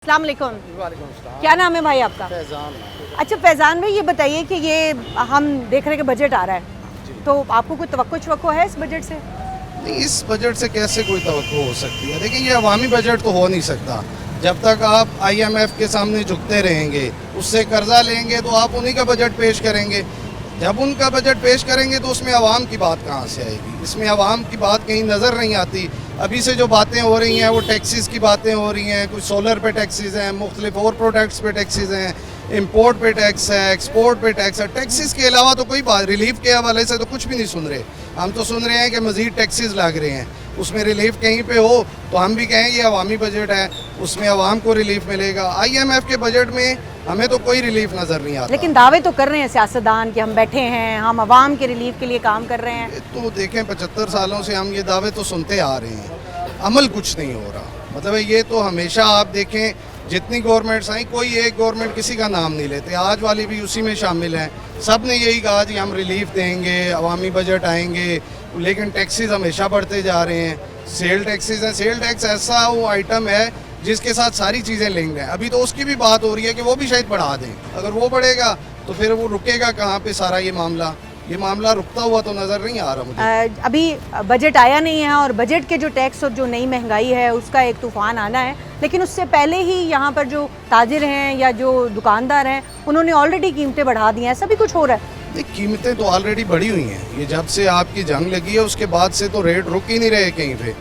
अस्सलाम वालेकुम। क्या नाम है भाई आपका? फैज़ान। अच्छा फैज़ान भाई, ये बताइए कि ये हम देख रहे हैं कि बजट आ रहा है, तो आपको कोई तवक्को है इस बजट से? नहीं, इस बजट से कैसे कोई तवक्को हो सकती है? देखिए, ये अवामी बजट तो हो नहीं सकता। जब तक आप IMF के सामने झुकते रहेंगे, उससे कर्जा लेंगे तो आप उन्हीं का बजट पेश करेंगे। जब उनका बजट पेश करेंगे तो उसमें अवाम की बात कहाँ से आएगी? इसमें अवाम की बात कहीं नज़र नहीं आती। अभी से जो बातें हो रही हैं वो टैक्सेस की बातें हो रही हैं, कुछ सोलर पे टैक्सेस हैं, मुख्तलिफ और प्रोडक्ट्स पे टैक्सेस हैं, इंपोर्ट पे टैक्स है, एक्सपोर्ट पे टैक्स है। टैक्सेस के अलावा तो कोई बात, रिलीफ के हवाले से तो कुछ भी नहीं सुन रहे। हम तो सुन रहे हैं कि मज़ीद टैक्सेस लग रहे हैं, उसमें रिलीफ कहीं पे हो तो हम भी कहें ये अवामी बजट है, उसमें अवाम को रिलीफ मिलेगा। IMF के बजट में हमें तो कोई रिलीफ नज़र नहीं आता। लेकिन दावे तो कर रहे हैं सियासतदान कि हम बैठे हैं, हम अवाम के रिलीफ के लिए काम कर रहे हैं। तो देखें, 75 सालों से हम ये दावे तो सुनते आ रहे हैं, अमल कुछ नहीं हो रहा। मतलब ये तो हमेशा आप देखें, जितनी गवर्नमेंट्स आई, कोई एक गवर्नमेंट किसी का नाम नहीं लेते। आज वाली भी उसी में शामिल हैं। सब ने यही कहा कि हम रिलीफ देंगे, अवामी बजट आएंगे, लेकिन टैक्सेस हमेशा बढ़ते जा रहे हैं। सेल टैक्सेस हैं, सेल टैक्स ऐसा वो आइटम है जिसके साथ सारी चीज़ें लिंक्ड हैं। अभी तो उसकी भी बात हो रही है कि वो भी शायद बढ़ा दें। अगर वो बढ़ेगा तो फिर वो रुकेगा कहाँ पे सारा ये मामला रुकता हुआ तो नज़र नहीं आ रहा मुझे। अभी बजट आया नहीं है और बजट के जो टैक्स और जो नई महंगाई है उसका एक तूफान आना है, लेकिन उससे पहले ही यहाँ पर जो ताजिर हैं या जो दुकानदार हैं उन्होंने ऑलरेडी कीमतें बढ़ा दी हैं। ऐसा भी कुछ हो रहा है? नहीं, कीमतें तो ऑलरेडी बढ़ी हुई हैं। ये जब से आपकी जंग लगी है उसके बाद से तो रेट रुक ही नहीं रहे कहीं पे।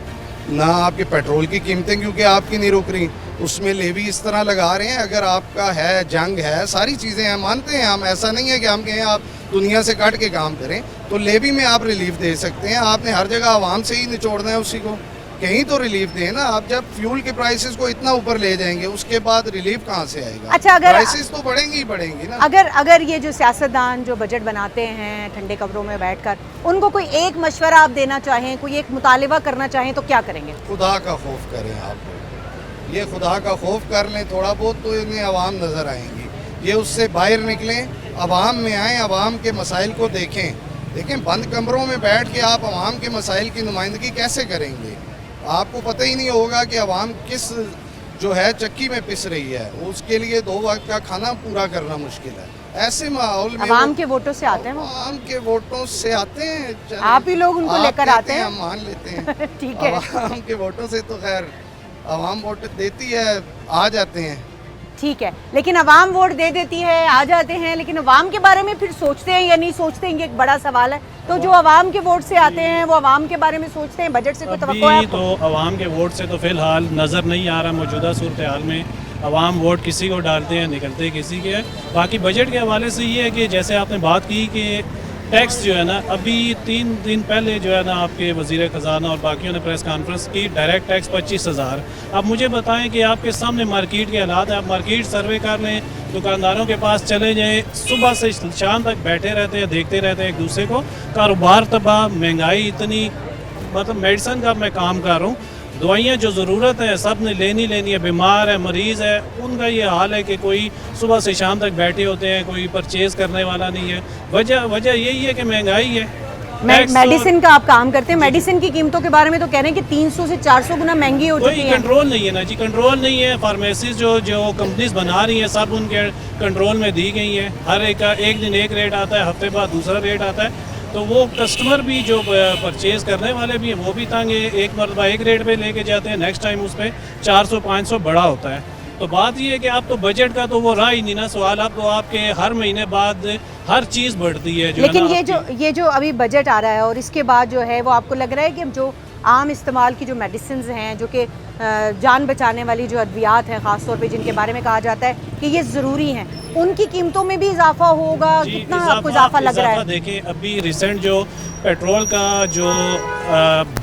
ना आपके पेट्रोल की कीमतें क्योंकि आपकी नहीं रुक रही, उसमें लेवी इस तरह लगा रहे हैं। अगर आपका है, जंग है, सारी चीज़ें हैं, मानते हैं हम, ऐसा नहीं है कि हम कहें आप दुनिया से कट के काम करें, तो लेवी में आप रिलीफ दे सकते हैं। आपने हर जगह आवाम से ही निचोड़ना है उसी को, कहीं तो रिलीफ दें ना। आप जब फ्यूल के प्राइसेस को इतना ऊपर ले जाएंगे उसके बाद रिलीफ कहाँ से आएगा? अच्छा, अगर प्राइसेस तो बढ़ेंगी ही बढ़ेंगी ना। अगर ये जो सियासतदान जो बजट बनाते हैं ठंडे कमरों में बैठकर, उनको कोई एक मशवरा आप देना चाहें, कोई एक मुतालिबा करना चाहें तो क्या करेंगे? खुदा का खौफ करें आप, ये खुदा का खौफ कर लें थोड़ा बहुत तो इन्हें अवाम नज़र आएंगी। ये उससे बाहर निकलें, अवाम में आएँ, अवाम के मसाइल को देखें। बंद कमरों में बैठ के आप अवाम के मसाइल की नुमाइंदगी कैसे करेंगे? आपको पता ही नहीं होगा कि अवाम किस जो है चक्की में पिस रही है। उसके लिए 2 वक्त का खाना पूरा करना मुश्किल है। ऐसे माहौल में अवाम के वोटों से आते हैं वो? अवाम के वोटों से आते हैं। आप ही लोग उनको लेकर आते हैं? हम मान लेते हैं। ठीक है। अवाम के वोटों से तो खैर अवाम वोट देती है, आ जाते हैं। ठीक है, लेकिन अवाम वोट दे देती है, आ जाते हैं, लेकिन अवाम के बारे में फिर सोचते हैं या नहीं सोचते हैं, ये एक बड़ा सवाल है। तो जो अवाम के वोट से आते हैं वो अवाम के बारे में सोचते हैं, बजट से कोई तवक्को है आपको? तो अवाम के वोट से तो फिलहाल नज़र नहीं आ रहा मौजूदा सूरत हाल में। अवाम वोट किसी को डालते हैं, निकलते किसी के हैं। बाकी बजट के हवाले से ये है कि जैसे आपने बात की कि टैक्स जो है ना, अभी 3 दिन पहले जो है ना आपके वज़ीर ख़जाना और बाकियों ने प्रेस कॉन्फ्रेंस की, डायरेक्ट टैक्स 25,000। अब मुझे बताएं कि आपके सामने मार्केट के हालात हैं, आप मार्केट सर्वे कर लें, दुकानदारों के पास चले जाएं, सुबह से शाम तक बैठे रहते हैं, देखते रहते हैं एक दूसरे को। कारोबार तबाह, महंगाई इतनी, मतलब मेडिसन का मैं काम कर रहा हूँ, दवाइयाँ जो ज़रूरत है सब ने लेनी है। बीमार है, मरीज़ है, उनका ये हाल है कि कोई सुबह से शाम तक बैठे होते हैं, कोई परचेज़ करने वाला नहीं है। वजह यही है कि महंगाई है। मेडिसिन का आप काम करते हैं, मेडिसिन की कीमतों के बारे में तो कह रहे हैं कि 300 से 400 गुना महंगी हो चुकी है। कंट्रोल नहीं है ना जी, कंट्रोल नहीं है। फार्मेसी जो कंपनीज बना रही हैं सब उनके कंट्रोल में दी गई हैं। हर एक का एक दिन एक रेट आता है, हफ्ते बाद दूसरा रेट आता है, तो वो कस्टमर भी जो परचेज़ करने वाले भी हैं वो भी तंग है। एक मरतबा एक रेट पे लेके जाते हैं, नेक्स्ट टाइम उस पर 400-500 बढ़ा होता है। तो बात ये है कि आप तो बजट का तो वो रहा ही नहीं ना सवाल। अब तो आपके हर महीने बाद हर चीज़ बढ़ती है जो लेकिन है ये जो अभी बजट आ रहा है और इसके बाद जो है वो आपको लग रहा है कि जो आम इस्तेमाल की जो मेडिसिन हैं, जो कि जान बचाने वाली जो अद्वियात हैं ख़ास तौर पे, जिनके बारे में कहा जाता है कि ये ज़रूरी हैं, उनकी कीमतों में भी इजाफा होगा? कितना आपको इजाफा लग रहा है? देखिए, अभी रिसेंट जो पेट्रोल का जो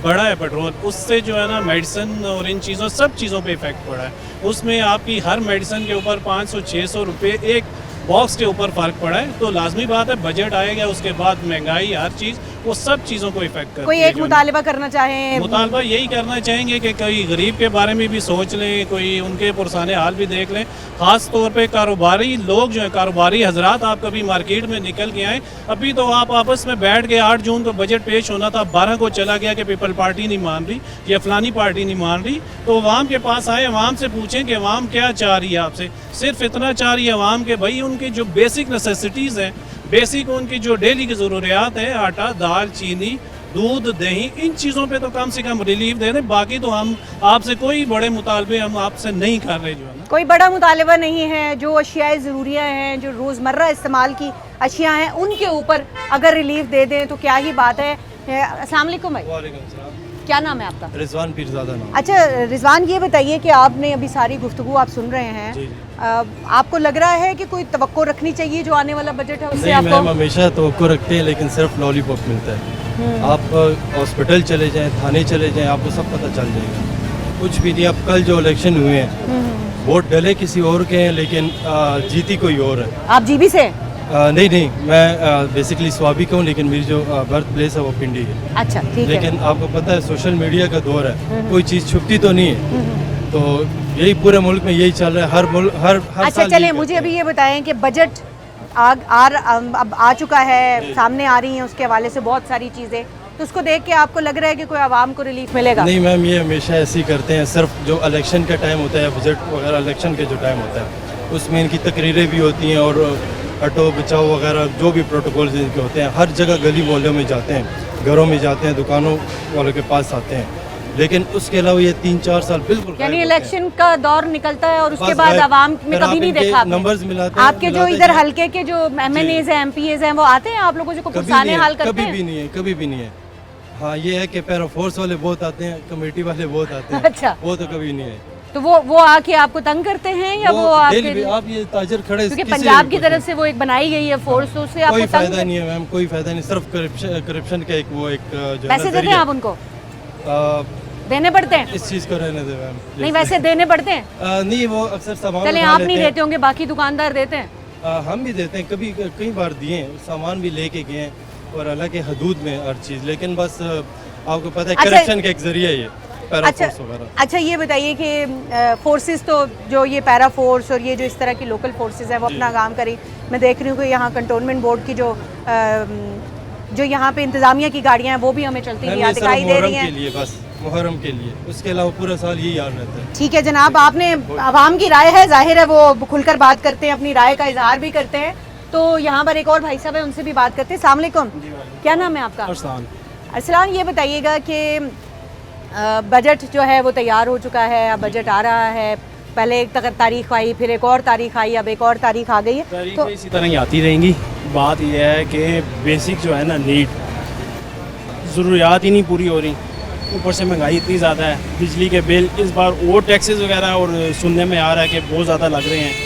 बढ़ा है पेट्रोल, उससे जो है ना मेडिसिन और इन चीज़ों सब चीज़ों पे इफेक्ट पड़ा है। उसमें आपकी हर मेडिसिन के ऊपर 500-600 रुपये एक बॉक्स के ऊपर फ़र्क पड़ा है। तो लाजमी बात है बजट आएगा, उसके बाद महंगाई हर चीज़ वो सब चीज़ों को इफेक्ट करती है। कोई एक मुतालबा करना चाहें? मुतालबा यही करना चाहेंगे कि कोई गरीब के बारे में भी सोच लें, कोई उनके पुरसाने हाल भी देख लें। ख़ास तौर पे कारोबारी लोग जो हैं, कारोबारी हजरात, आप कभी मार्केट में निकल के आएँ। अभी तो आप आपस में बैठ के 8 जून को बजट पेश होना था, 12 को चला गया कि पीपल पार्टी नहीं मान रही या फलानी पार्टी नहीं मान रही। तो अवाम के पास आए, अवाम से पूछें कि अवाम क्या चाह रही है आपसे। सिर्फ इतना चाह रही है अवाम के भाई उनकी जो बेसिक नेसेसिटीज़ हैं, बेसिक उनकी जो डेली की ज़रूरियात है, आटा दाल चीनी दूध दही, इन चीज़ों पे तो कम से कम रिलीफ दे दें। बाकी तो हम आपसे कोई बड़े मुतालबे हम आपसे नहीं कर रहे, जो है ना। कोई बड़ा मुतालबा नहीं है। जो अशियाए ज़रूरिया हैं, जो रोज़मर्रा इस्तेमाल की अशिया हैं, उनके ऊपर अगर रिलीफ दे दें तो क्या ही बात है। अस्सलाम वालेकुम भाई। वालेकुम सलाम। क्या नाम है आपका? रिजवान पीरज़ादा नाम। अच्छा रिजवान, ये बताइए कि आपने अभी सारी गुफ्तगू आप सुन रहे हैं, जी। आपको लग रहा है कि कोई तवक्को रखनी चाहिए जो आने वाला बजट है उससे? नहीं, आपको मैम हमेशा तवक्को रखते हैं, लेकिन सिर्फ लॉलीपॉप मिलता है। आप हॉस्पिटल चले जाएं, थाने चले जाएं, आपको सब पता चल जाएगा। कुछ भी नहीं। अब कल जो इलेक्शन हुए हैं, वोट डले किसी और के हैं, लेकिन जीती कोई और है। आप जीबी से? नहीं, मैं बेसिकली स्वाबी का हूँ, लेकिन मेरी जो बर्थ प्लेस है वो पिंडी है। अच्छा ठीक है। लेकिन आपको पता है सोशल मीडिया का दौर है, कोई चीज़ छुपती तो नहीं है। तो यही पूरे मुल्क में यही चल रहा है, हर मुल्क हर अच्छा साल चलें, यही मुझे करते अभी हैं। ये बताएं कि बजट अब आ चुका है, सामने आ रही हैं, उसके हवाले से बहुत सारी चीज़ें, तो उसको देख के आपको लग रहा है कि कोई आवाम को रिलीफ मिलेगा? नहीं मैम, ये हमेशा ऐसे ही करते हैं। सिर्फ जो इलेक्शन का टाइम होता है, बजट वगैरह इलेक्शन के जो टाइम होता है, उसमें इनकी तकरीरें भी होती हैं और हटो बचाओ वगैरह जो भी प्रोटोकॉल इनके होते हैं, हर जगह गली मोहल्लों में जाते हैं, घरों में जाते हैं, दुकानों वालों के पास आते हैं। लेकिन उसके अलावा ये 3-4 साल बिल्कुल गायब यानी होते हैं। इलेक्शन का दौर निकलता है और उसके बस बाद गायब। आवाम में फिर कभी आप नहीं इनके देखा आपने? नंबर्स मिलाते हैं, आपके जो मिलाते इधर हैं। हल्के के जो MNAs हैं, MPAs हैं, वो आते हैं आप लोगों को कभी पुरसाने नहीं हाल है, करते कभी हैं? भी नहीं है, कभी भी नहीं है। हाँ, ये है कि पैरा फोर्स वाले बहुत आते हैं, कमेटी वाले बहुत आते हैं। अच्छा। वो तो कभी नहीं है। तो वो आके आपको तंग करते हैं या वो डेली आपके? आप ये ताजर खड़े, क्योंकि किसी पंजाब की कुछ तरफ से वो एक बनाई गई है फोर्स, तो उससे आपको कोई तंग फायदा नहीं है मैम, कोई फायदा नहीं। सिर्फ करप्शन का एक वो एक जो है पैसे देते हैं नजरिया। आप उनको? आ, देने पड़ते हैं? इस चीज़ को रहने दे मैम। नहीं वैसे देने पड़ते हैं? नहीं, वो अक्सर सामान चले उठा आप लेते नहीं हैं। देते होंगे, बाकी दुकानदार देते हैं? हम भी देते हैं, कभी कई बार दिए हैं, सामान भी लेके गए हैं, और हालांकि हदूद में हर चीज़। लेकिन बस आपको पता है अच्छा। करप्शन का एक जरिया है ये पैरा अच्छा फोर्स वगैरह। अच्छा, ये बताइए कि फोर्सेस तो जो ये पैरा फोर्स और ये जो इस तरह की लोकल फोर्सेस हैं वो अपना काम करें। मैं देख रही हूँ कि यहाँ कंटोनमेंट बोर्ड की जो यहाँ पे इंतज़ामिया की गाड़ियाँ हैं वो भी हमें चलती हुई मैम, ये दिखाई सिर्फ दे रही मुहर्रम हैं। के लिए, बस मुहर्रम के लिए, उसके अलावा पूरा साल यही हाल रहता है। ठीक है जनाब, आपने आवाम की राय है, जाहिर है वो खुलकर बात करते हैं, अपनी राय का इजहार भी करते हैं। तो यहाँ पर एक और भाई साहब है, उनसे भी बात करते हैं। अस्सलाम वालेकुम, क्या नाम है आपका? अरसलान, ये बताइएगा कि बजट जो है वो तैयार हो चुका है, अब बजट आ रहा है, पहले एक तारीख आई, फिर एक और तारीख आई, अब एक और तारीख आ गई है, तो तारीखें इसी तरह ही आती रहेंगी। बात यह है कि बेसिक जो है ना नीड ज़रूरियात ही नहीं पूरी हो रही, ऊपर से महंगाई इतनी ज़्यादा है, बिजली के बिल इस बार और टैक्सेस वगैरह और सुनने में आ रहा है कि बहुत ज़्यादा लग रहे हैं।